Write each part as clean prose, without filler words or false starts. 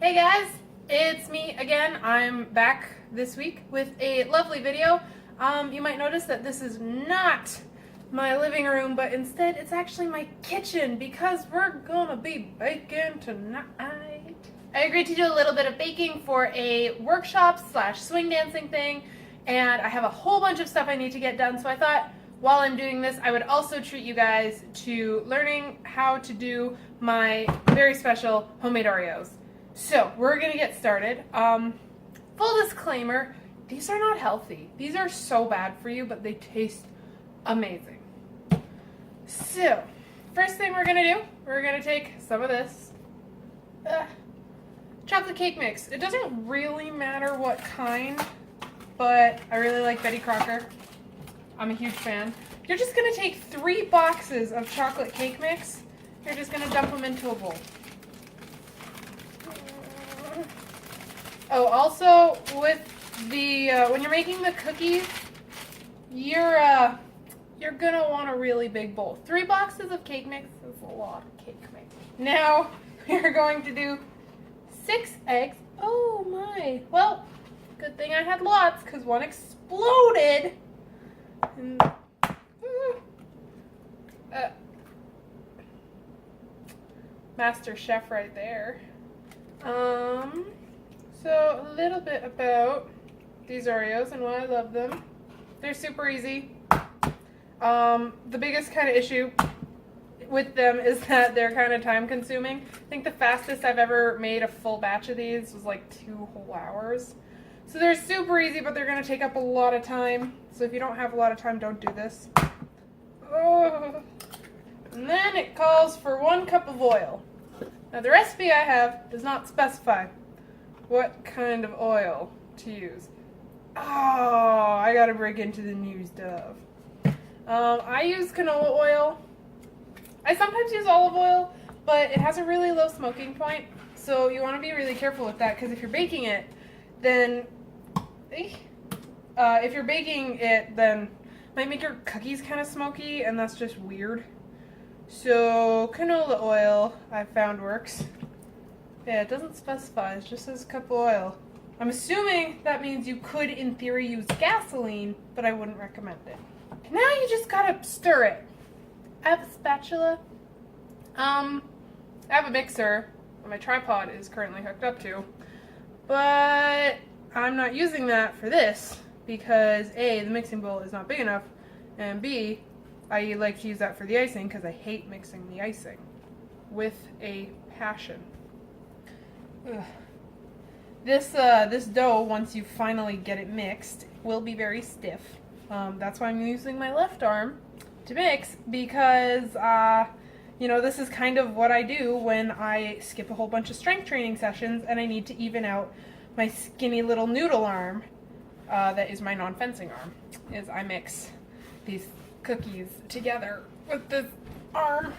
Hey guys, it's me again. I'm back this week with a lovely video. You might notice that this is not my living room, but instead it's actually my kitchen because we're gonna be baking tonight. I agreed to do a little bit of baking for a workshop / swing dancing thing, and I have a whole bunch of stuff I need to get done, so I thought while I'm doing this, I would also treat you guys to learning how to do my very special homemade Oreos. So, we're gonna get started. Full disclaimer, these are not healthy. These are so bad for you, but they taste amazing. So, first thing we're gonna do, we're gonna take some of this chocolate cake mix. It doesn't really matter what kind, but I really like Betty Crocker. I'm a huge fan. You're just gonna take 3 boxes of chocolate cake mix. You're just gonna dump them into a bowl. Oh, also with the when you're making the cookies, you're gonna want a really big bowl. 3 boxes of cake mix is a lot of cake mix. Now we're going to do 6 eggs. Oh my! Well, good thing I had lots because one exploded. And, Master Chef right there. So a little bit about these Oreos and why I love them. They're super easy. The biggest kind of issue with them is that they're kind of time consuming. I think the fastest I've ever made a full batch of these was like 2 whole hours. So they're super easy, but they're going to take up a lot of time. So if you don't have a lot of time, don't do this. Oh. And then it calls for 1 cup of oil. Now the recipe I have does not specify what kind of oil to use. Oh, I gotta break into the new stuff. I use canola oil. I sometimes use olive oil, but it has a really low smoking point, so you want to be really careful with that, because if you're baking it, then it might make your cookies kind of smoky, and that's just weird. So canola oil I found works. Yeah, it doesn't specify, it just says cup of oil. I'm assuming that means you could, in theory, use gasoline, but I wouldn't recommend it. Now you just gotta stir it. I have a spatula. I have a mixer that my tripod is currently hooked up to, but I'm not using that for this because A, the mixing bowl is not big enough, and B, I like to use that for the icing because I hate mixing the icing with a passion. Ugh. This dough, once you finally get it mixed, will be very stiff. That's why I'm using my left arm to mix because, this is kind of what I do when I skip a whole bunch of strength training sessions and I need to even out my skinny little noodle arm, that is my non-fencing arm, is I mix these cookies together with this arm.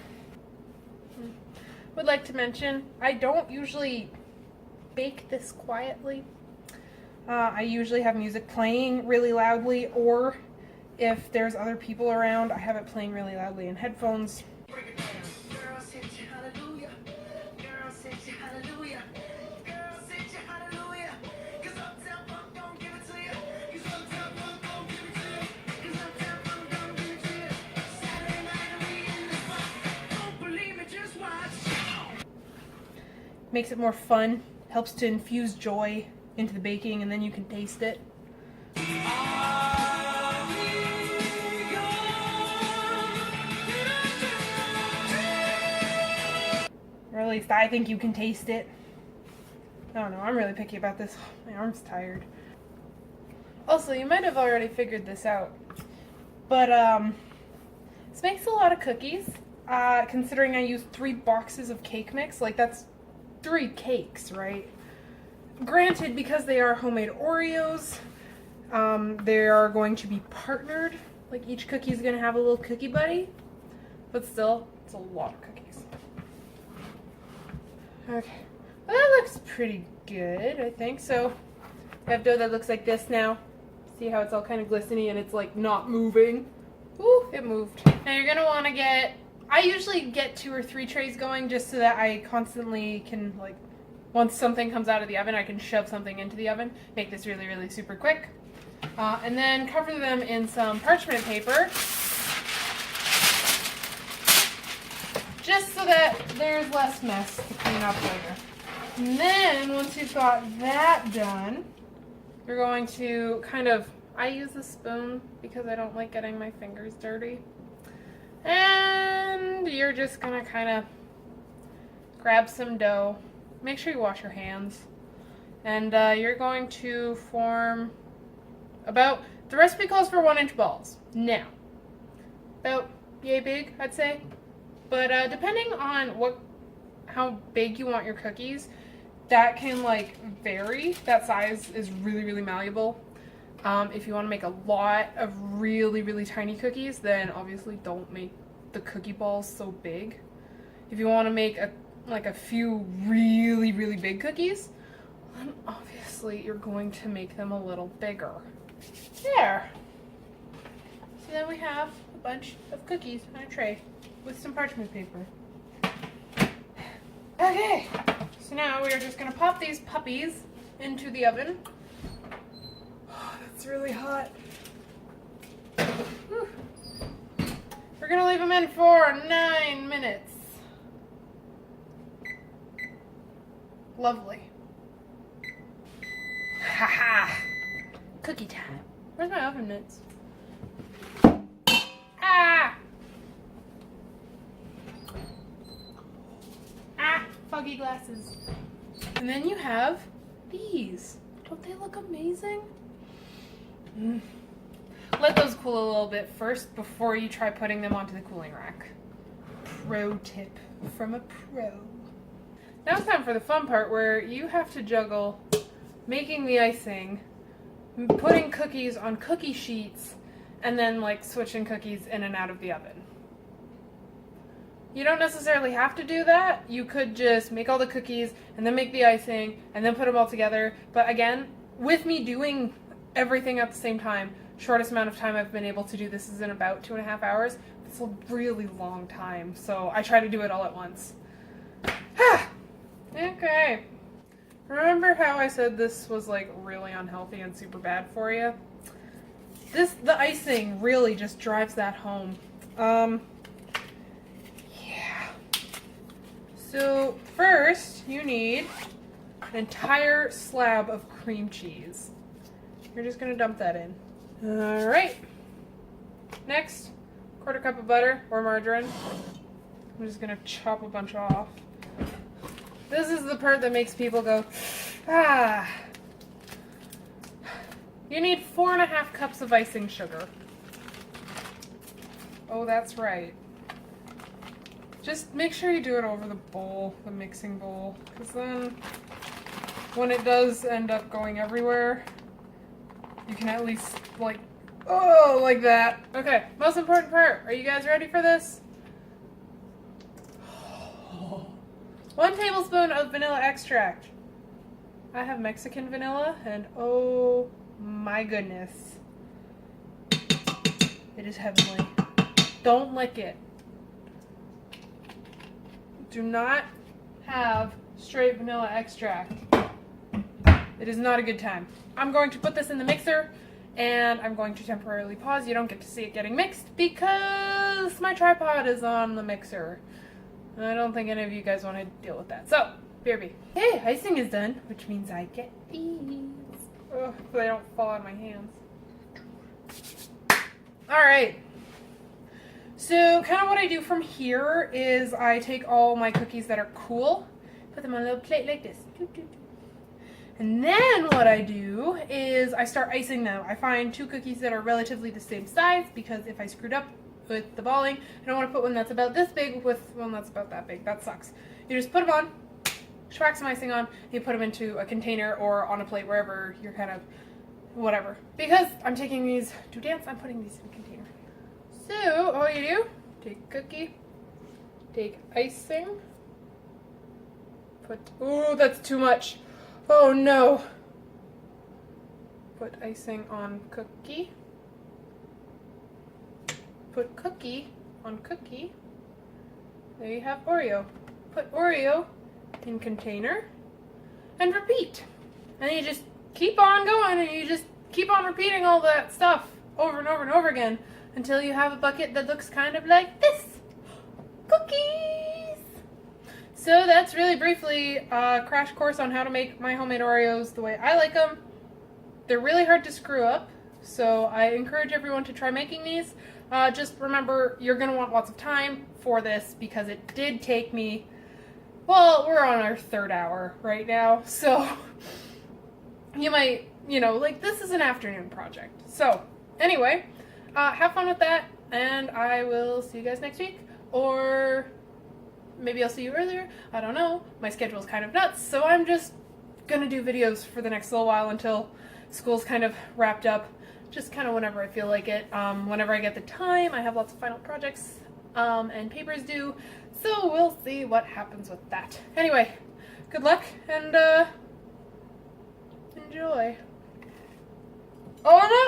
Would like to mention, I don't usually bake this quietly. I usually have music playing really loudly, or if there's other people around, I have it playing really loudly in headphones. Makes it more fun, helps to infuse joy into the baking, and then you can taste it. Or at least I think you can taste it. I don't know, I'm really picky about this. My arm's tired. Also, you might have already figured this out, but this makes a lot of cookies, considering I used 3 boxes of cake mix. Like, that's 3 cakes, right? Granted, because they are homemade Oreos, they are going to be partnered. Like, each cookie is going to have a little cookie buddy, but still, it's a lot of cookies. Okay, well, that looks pretty good, I think. So, I have dough that looks like this now. See how it's all kind of glistening and it's like not moving? Ooh, it moved. Now you're going to want to get, I usually get 2 or 3 trays going just so that I constantly can like once something comes out of the oven, I can shove something into the oven, make this really, really super quick. And then cover them in some parchment paper, just so that there's less mess to clean up later. And then once you've got that done, you're going to kind of, I use a spoon because I don't like getting my fingers dirty. And you're just gonna kind of grab some dough. Make sure you wash your hands. And you're going to form about, the recipe calls for 1-inch balls. Now, about yay big, I'd say. But depending on how big you want your cookies, that can like vary. That size is really, really malleable. If you want to make a lot of really, really tiny cookies, then obviously don't make the cookie balls so big. If you want to make a few really, really big cookies, then obviously you're going to make them a little bigger. There. So then we have a bunch of cookies on a tray with some parchment paper. Okay, so now we are just going to pop these puppies into the oven. Oh, that's really hot. Whew. We're going to leave them in for 9 minutes. Lovely. Haha! Cookie time. Where's my oven mitts? Ah! Foggy glasses. And then you have these. Don't they look amazing? Let those cool a little bit first before you try putting them onto the cooling rack. Pro tip from a pro. Now it's time for the fun part where you have to juggle making the icing, putting cookies on cookie sheets, and then like switching cookies in and out of the oven. You don't necessarily have to do that. You could just make all the cookies and then make the icing and then put them all together. But again, with me doing everything at the same time, shortest amount of time I've been able to do this is in about 2.5 hours. It's a really long time, so I try to do it all at once. Okay. Remember how I said this was like really unhealthy and super bad for you? The icing really just drives that home. So first, you need an entire slab of cream cheese. You're just going to dump that in. All right. Next, 1/4 cup of butter or margarine. I'm just going to chop a bunch off. This is the part that makes people go, ah. You need 4.5 cups of icing sugar. Oh, that's right. Just make sure you do it over the bowl, the mixing bowl, because then when it does end up going everywhere, you can at least like that. Okay, most important part. Are you guys ready for this? 1 tablespoon of vanilla extract. I have Mexican vanilla, and oh my goodness. It is heavenly. Don't lick it. Do not have straight vanilla extract. It is not a good time. I'm going to put this in the mixer, and I'm going to temporarily pause. You don't get to see it getting mixed because my tripod is on the mixer. I don't think any of you guys want to deal with that. So, BRB. Hey, icing is done, which means I get these. Oh, so they don't fall out of my hands. Alright. So, kind of what I do from here is I take all my cookies that are cool, put them on a little plate like this. And then what I do is I start icing them. I find 2 cookies that are relatively the same size, because if I screwed up with the balling, I don't want to put one that's about this big with one that's about that big. That sucks. You just put them on, schwack some icing on, and you put them into a container or on a plate, wherever you're kind of, whatever. Because I'm taking these to dance, I'm putting these in a container. So, all you do, take cookie, take icing, ooh, that's too much. Oh no. Put icing on cookie. Put cookie on cookie. There you have Oreo. Put Oreo in container. and repeat. And you just keep on going, and you just keep on repeating all that stuff over and over and over again until you have a bucket that looks kind of like this. Cookies! So that's really briefly a crash course on how to make my homemade Oreos the way I like them. They're really hard to screw up, so I encourage everyone to try making these. Just remember, you're going to want lots of time for this because it did take me, well, we're on our 3rd hour right now, so you might, like, this is an afternoon project. So, anyway, have fun with that, and I will see you guys next week, or maybe I'll see you earlier. I don't know. My schedule's kind of nuts, so I'm just going to do videos for the next little while until school's kind of wrapped up. Just kind of whenever I feel like it. Whenever I get the time, I have lots of final projects and papers due, so we'll see what happens with that. Anyway, good luck and enjoy. Oh no!